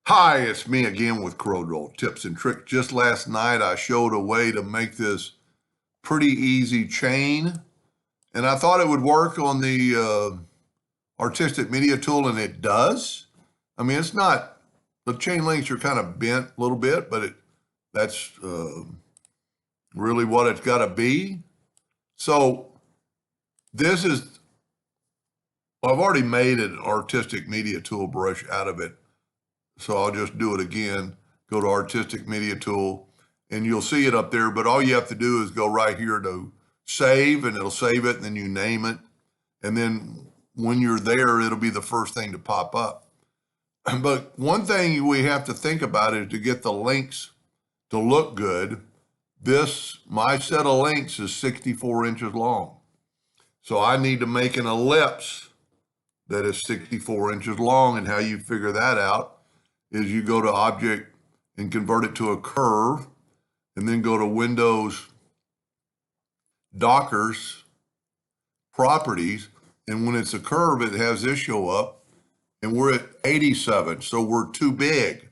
Hi, it's me again with Corel tips and tricks. Just last night I showed a way to make this pretty easy chain, and I thought it would work on the artistic media tool, and it does. I mean, it's not, the chain links are kind of bent a little bit, but that's really what it's got to be. So this is, I've already made an artistic media tool brush out of it. So I'll just do it again, go to Artistic Media Tool, and you'll see it up there, but all you have to do is go right here to save, and it'll save it, and then you name it. And then when you're there, it'll be the first thing to pop up. But one thing we have to think about is to get the links to look good. My set of links is 64 inches long. So I need to make an ellipse that is 64 inches long, and how you figure that out is you go to Object and convert it to a curve, and then go to Windows, Dockers, Properties, and when it's a curve, it has this show up, and we're at 87, so we're too big.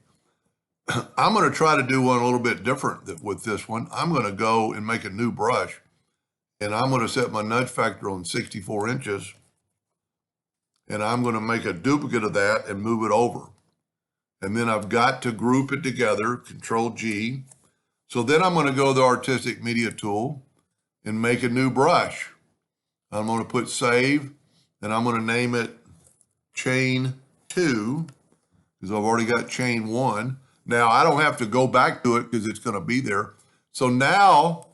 I'm going to try to do one a little bit different with this one. I'm going to go and make a new brush, and I'm going to set my nudge factor on 64 inches, and I'm going to make a duplicate of that and move it over. And then I've got to group it together, Control G. So then I'm going to go to the Artistic Media Tool and make a new brush. I'm going to put Save, and I'm going to name it Chain 2, because I've already got Chain 1. Now I don't have to go back to it because it's going to be there. So now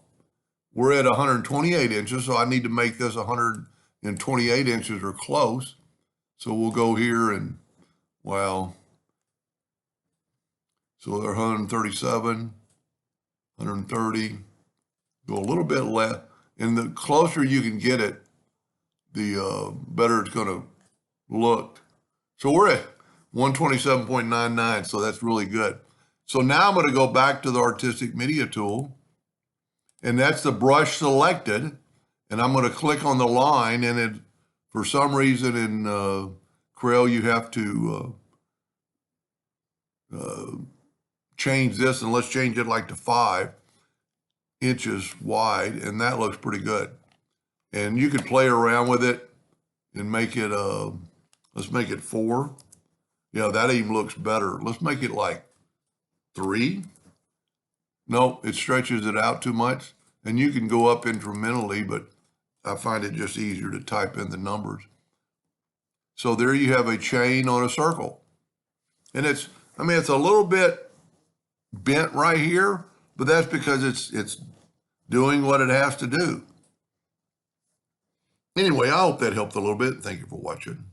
we're at 128 inches, so I need to make this 128 inches or close. So we'll go here and, well, so they're 137, 130, go a little bit less. And the closer you can get it, the better it's going to look. So we're at 127.99, so that's really good. So now I'm going to go back to the Artistic Media Tool, and that's the brush selected, and I'm going to click on the line, and for some reason in Corel you have to change this, and let's change it like to 5 inches wide, and that looks pretty good. And you could play around with it and make it, let's make it 4. Yeah, that even looks better. Let's make it like 3. No, it stretches it out too much. And you can go up incrementally, but I find it just easier to type in the numbers. So there you have a chain on a circle. And it's a little bit bent right here, but that's because it's doing what it has to do. Anyway, I hope that helped a little bit. Thank you for watching.